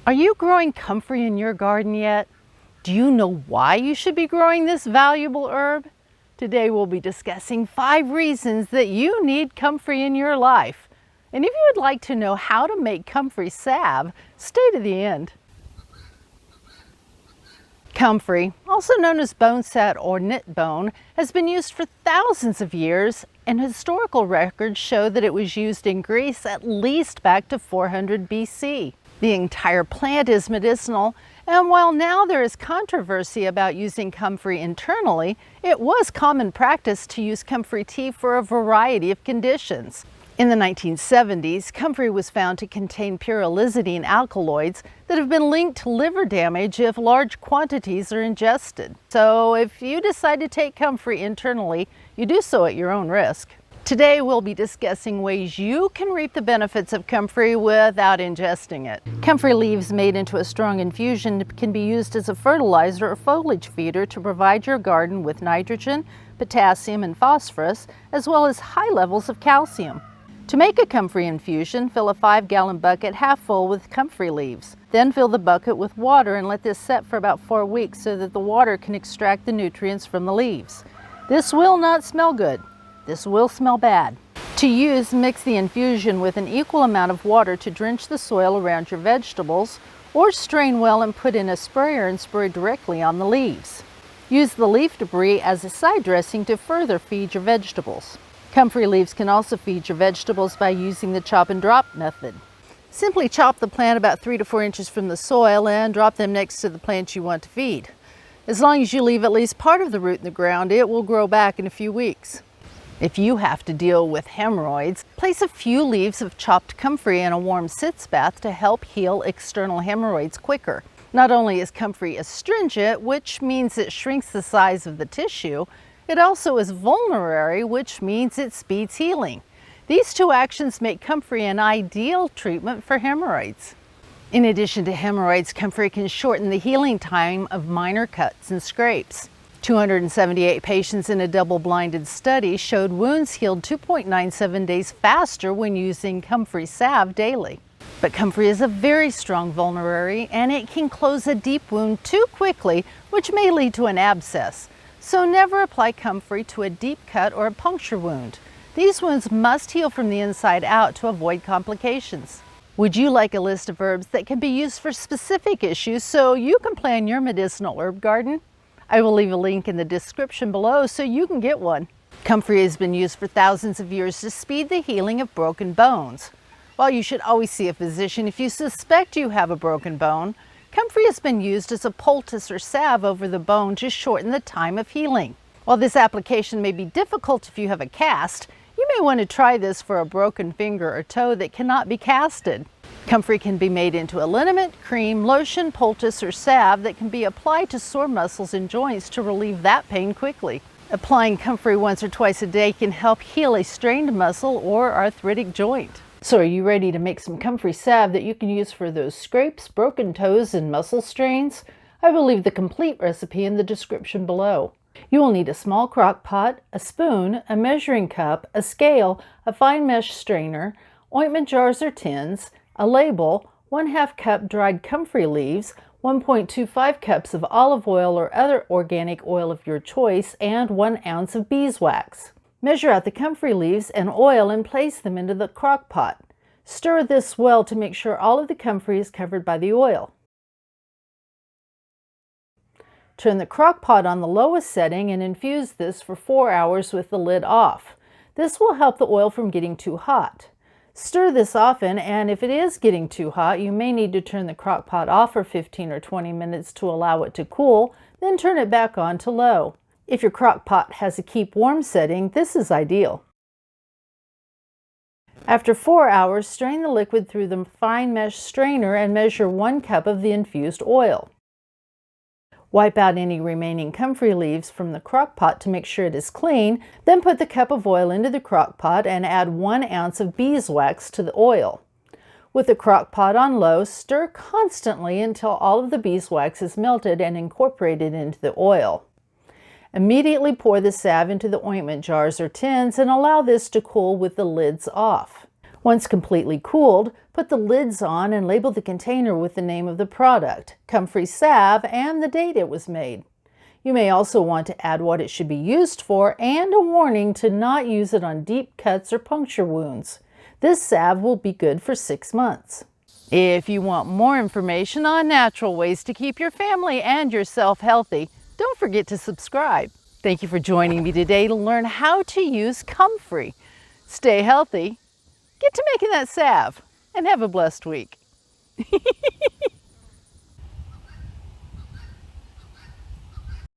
Are you growing comfrey in your garden yet? Do you know why you should be growing this valuable herb? Today we'll be discussing 5 reasons that you need comfrey in your life. And if you would like to know how to make comfrey salve, stay to the end. Comfrey, also known as boneset or knit bone, has been used for thousands of years, and historical records show that it was used in Greece at least back to 400 BC. The entire plant is medicinal, and while now there is controversy about using comfrey internally, it was common practice to use comfrey tea for a variety of conditions. In the 1970s, comfrey was found to contain pyrrolizidine alkaloids that have been linked to liver damage if large quantities are ingested. So if you decide to take comfrey internally, you do so at your own risk. Today we'll be discussing ways you can reap the benefits of comfrey without ingesting it. Comfrey leaves made into a strong infusion can be used as a fertilizer or foliage feeder to provide your garden with nitrogen, potassium, and phosphorus, as well as high levels of calcium. To make a comfrey infusion, fill a 5-gallon bucket half full with comfrey leaves. Then fill the bucket with water and let this set for about 4 weeks so that the water can extract the nutrients from the leaves. This will not smell good. This will smell bad. To use, mix the infusion with an equal amount of water to drench the soil around your vegetables, or strain well and put in a sprayer and spray directly on the leaves. Use the leaf debris as a side dressing to further feed your vegetables. Comfrey leaves can also feed your vegetables by using the chop and drop method. Simply chop the plant about 3 to 4 inches from the soil and drop them next to the plants you want to feed. As long as you leave at least part of the root in the ground, it will grow back in a few weeks. If you have to deal with hemorrhoids, place a few leaves of chopped comfrey in a warm sitz bath to help heal external hemorrhoids quicker. Not only is comfrey astringent, which means it shrinks the size of the tissue, it also is vulnerary, which means it speeds healing. These 2 actions make comfrey an ideal treatment for hemorrhoids. In addition to hemorrhoids, comfrey can shorten the healing time of minor cuts and scrapes. 278 patients in a double-blinded study showed wounds healed 2.97 days faster when using Comfrey Salve daily. But comfrey is a very strong vulnerary, and it can close a deep wound too quickly, which may lead to an abscess. So never apply comfrey to a deep cut or a puncture wound. These wounds must heal from the inside out to avoid complications. Would you like a list of herbs that can be used for specific issues so you can plan your medicinal herb garden? I will leave a link in the description below so you can get one. Comfrey has been used for thousands of years to speed the healing of broken bones. While you should always see a physician if you suspect you have a broken bone, comfrey has been used as a poultice or salve over the bone to shorten the time of healing. While this application may be difficult if you have a cast, you may want to try this for a broken finger or toe that cannot be casted. Comfrey can be made into a liniment, cream, lotion, poultice, or salve that can be applied to sore muscles and joints to relieve that pain quickly. Applying comfrey once or twice a day can help heal a strained muscle or arthritic joint. So are you ready to make some comfrey salve that you can use for those scrapes, broken toes, and muscle strains? I will leave the complete recipe in the description below. You will need a small crock pot, a spoon, a measuring cup, a scale, a fine mesh strainer, ointment jars or tins, a label, 1/2 cup dried comfrey leaves, 1.25 cups of olive oil or other organic oil of your choice, and 1 ounce of beeswax. Measure out the comfrey leaves and oil and place them into the crock pot. Stir this well to make sure all of the comfrey is covered by the oil. Turn the crock pot on the lowest setting and infuse this for 4 hours with the lid off. This will help the oil from getting too hot. Stir this often, and if it is getting too hot, you may need to turn the crock pot off for 15 or 20 minutes to allow it to cool, then turn it back on to low. If your crock pot has a keep warm setting, this is ideal. After 4 hours, strain the liquid through the fine mesh strainer and measure 1 cup of the infused oil. Wipe out any remaining comfrey leaves from the crock pot to make sure it is clean, then put the cup of oil into the crock pot and add 1 ounce of beeswax to the oil. With the crock pot on low, stir constantly until all of the beeswax is melted and incorporated into the oil. Immediately pour the salve into the ointment jars or tins and allow this to cool with the lids off. Once completely cooled, put the lids on and label the container with the name of the product, Comfrey Salve, and the date it was made. You may also want to add what it should be used for and a warning to not use it on deep cuts or puncture wounds. This salve will be good for 6 months. If you want more information on natural ways to keep your family and yourself healthy, don't forget to subscribe. Thank you for joining me today to learn how to use Comfrey. Stay healthy, get to making that salve, and have a blessed week.